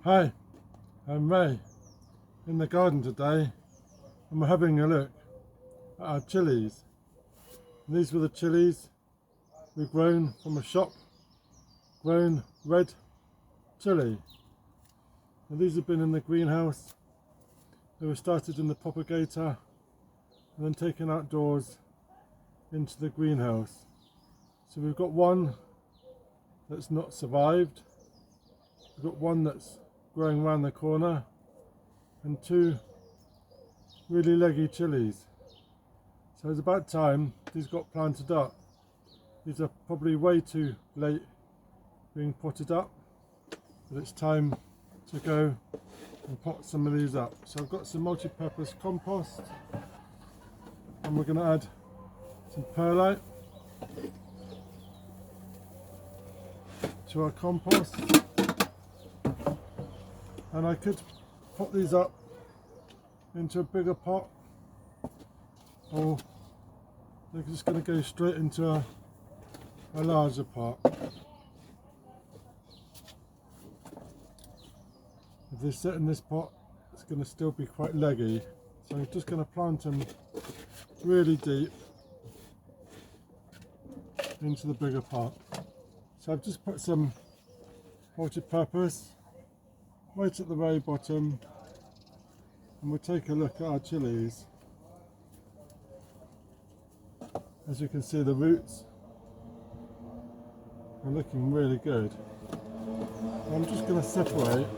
Hi, I'm Ray in the garden today, and we're having a look at our chilies. And these were the chilies we've grown from a shop grown red chili. And these have been in the greenhouse. They were started in the propagator and then taken outdoors into the greenhouse. So we've got one that's not survived, we've got one that's growing around the corner, and two really leggy chilies. So it's about time these got planted up. These are probably way too late being potted up, but it's time to go and pot some of these up. So I've got some multi-purpose compost, and we're going to add some perlite to our compost. And I could pot these up into a bigger pot, or they're just going to go straight into a larger pot. If they sit in this pot, it's going to still be quite leggy, so I'm just going to plant them really deep into the bigger pot. So I've just put some multi-purpose right at the very bottom, and we'll take a look at our chilies. As you can see, the roots are looking really good. I'm just going to separate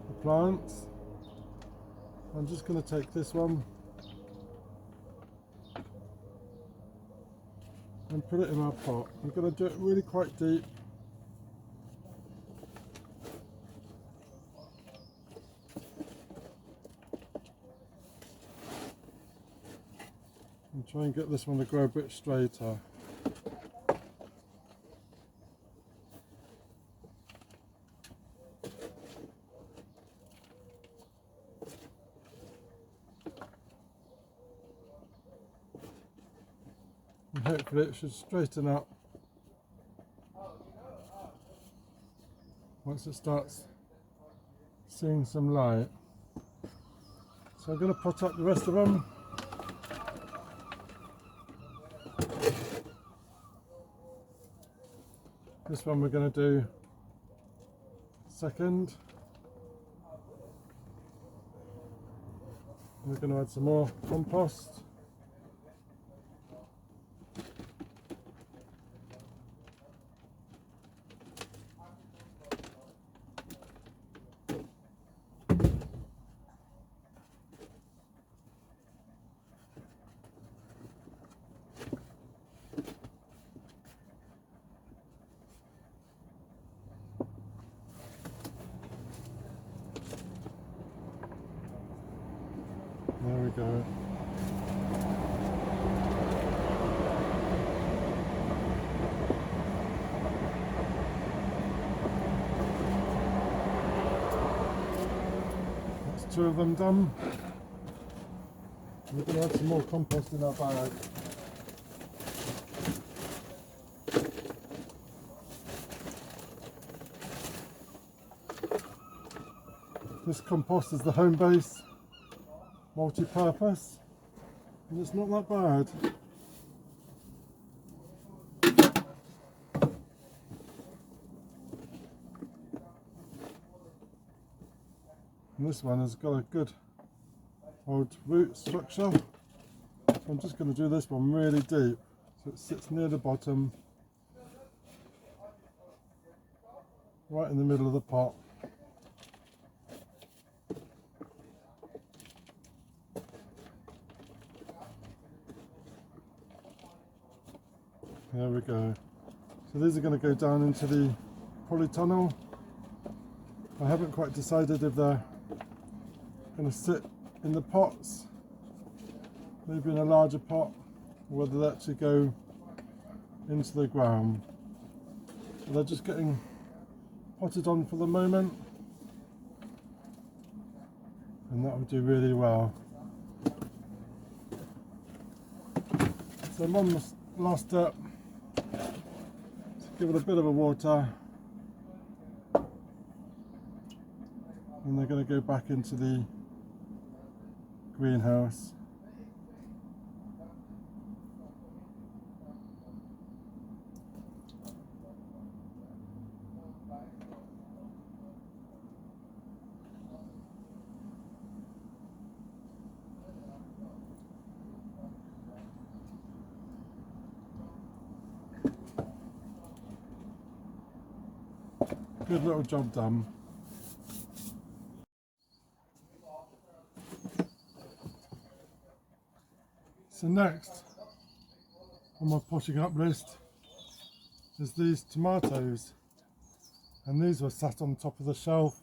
the plants. I'm just going to take this one and put it in our pot. I'm going to do it really quite deep. And try and get this one to grow a bit straighter. And hopefully it should straighten up once it starts seeing some light. So I'm going to pot up the rest of them. This one we're going to do second. We're going to add some more compost. There we go. That's two of them done. We're going to add some more compost in our bag. This compost is the home base multi-purpose, and it's not that bad. And this one has got a good old root structure, so I'm just going to do this one really deep so it sits near the bottom, right in the middle of the pot. There we go. So these are going to go down into the polytunnel. I haven't quite decided if they're going to sit in the pots, maybe in a larger pot, or whether they actually go into the ground. So they're just getting potted on for the moment, and that will do really well. So I'm on the last step. Give it a bit of a water, and they're going to go back into the greenhouse. Good little job done. So next on my potting up list is these tomatoes, and these were sat on top of the shelf,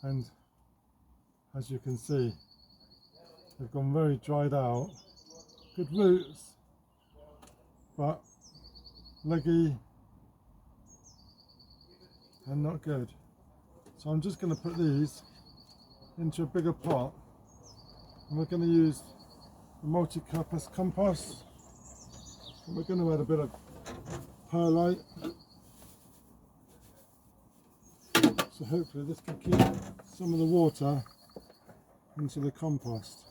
and as you can see they've gone very dried out. Good roots, but leggy and not good. So I'm just going to put these into a bigger pot, and we're going to use the multi-purpose compost, and we're going to add a bit of perlite, so hopefully this can keep some of the water into the compost.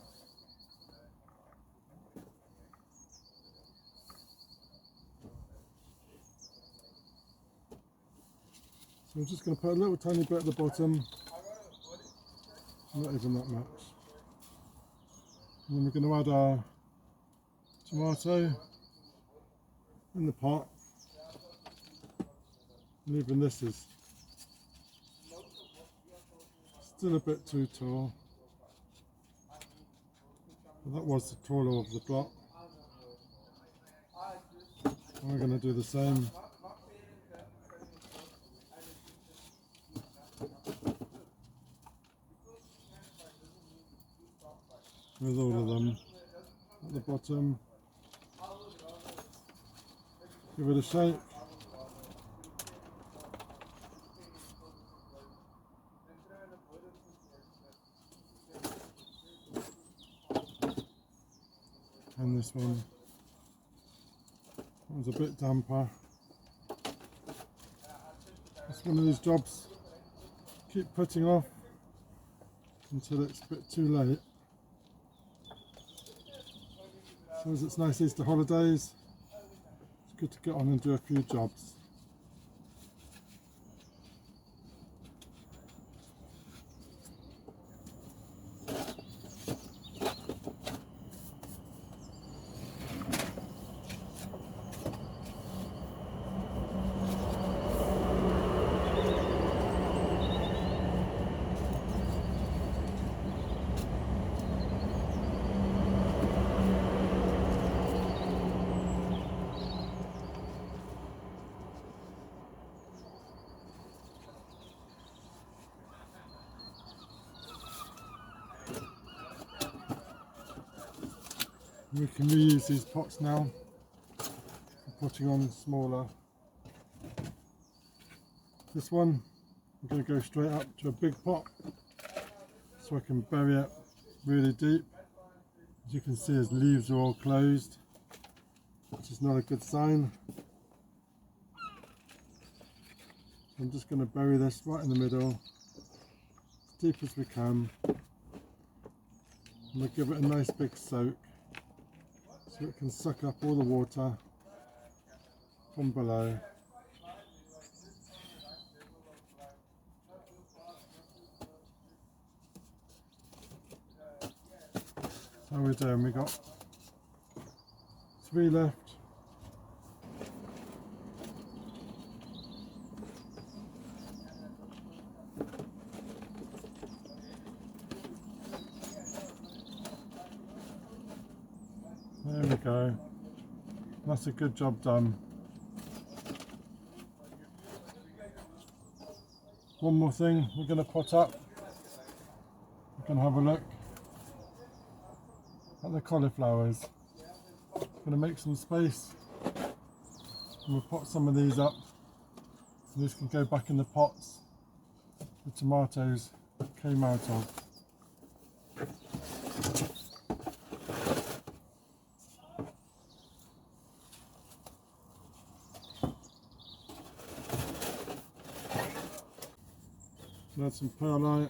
So I'm just going to put a little tiny bit at the bottom, not even that much. And then we're going to add our tomato in the pot, and even this is still a bit too tall, but that was the taller of the plot. And we're going to do the same with all of them at the bottom. Give it a shake. And this one was a bit damper. It's one of these jobs, keep putting off until it's a bit too late. So as it's nice Easter holidays, it's good to get on and do a few jobs. We can reuse these pots now for putting on smaller. This one I'm going to go straight up to a big pot so I can bury it really deep. As you can see, his leaves are all closed, which is not a good sign. I'm just going to bury this right in the middle, as deep as we can, and we'll give it a nice big soak so it can suck up all the water from below. So how are we doing? We got 3 left. There we go. That's a good job done. One more thing we're going to pot up. We can have a look at the cauliflowers. I'm going to make some space, and we'll pot some of these up, and these can go back in the pots the tomatoes came out of. Add some perlite.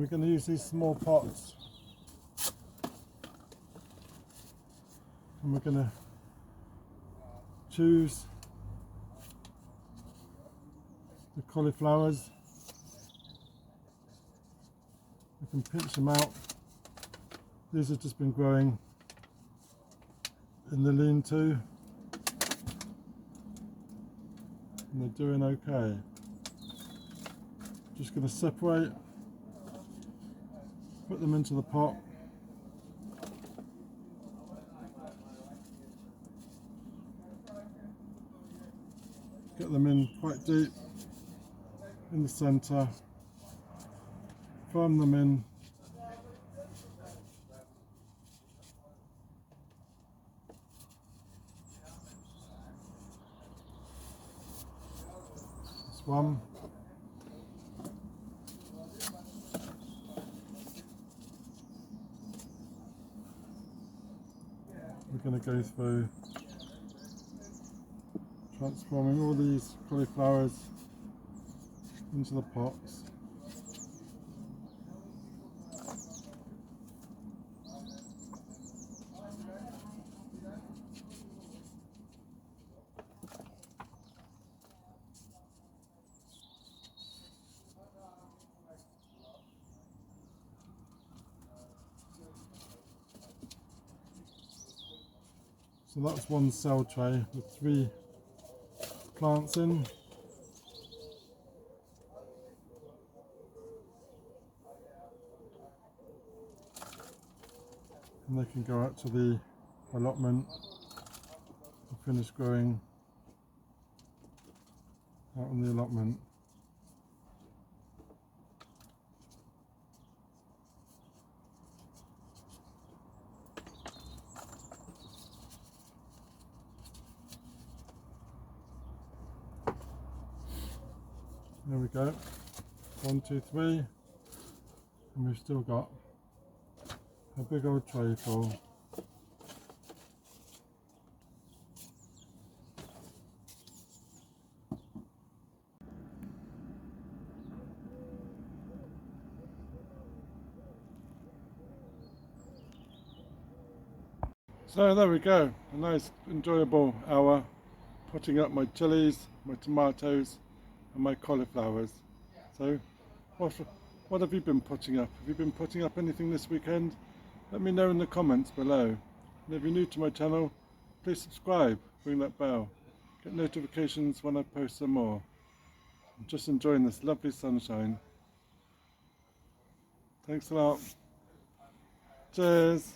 we're going to use these small pots, and we're going to choose the cauliflowers. We can pinch them out. These have just been growing in the lean-to, and they're doing okay. Just going to separate, put them into the pot. Get them in quite deep in the centre, firm them in. This one. We're going to go through transforming all these cauliflowers into the pots. So that's one cell tray with 3 plants in. And they can go out to the allotment and finish growing out on the allotment. There we go. 1, 2, 3, and we've still got a big old tray full. So there we go, a nice enjoyable hour potting up my chilies, my tomatoes and my cauliflowers. So what have you been potting up? Have you been potting up anything this weekend? Let me know in the comments below. And if you're new to my channel, please subscribe, ring that bell, get notifications when I post some more. I'm just enjoying this lovely sunshine. Thanks a lot. Cheers.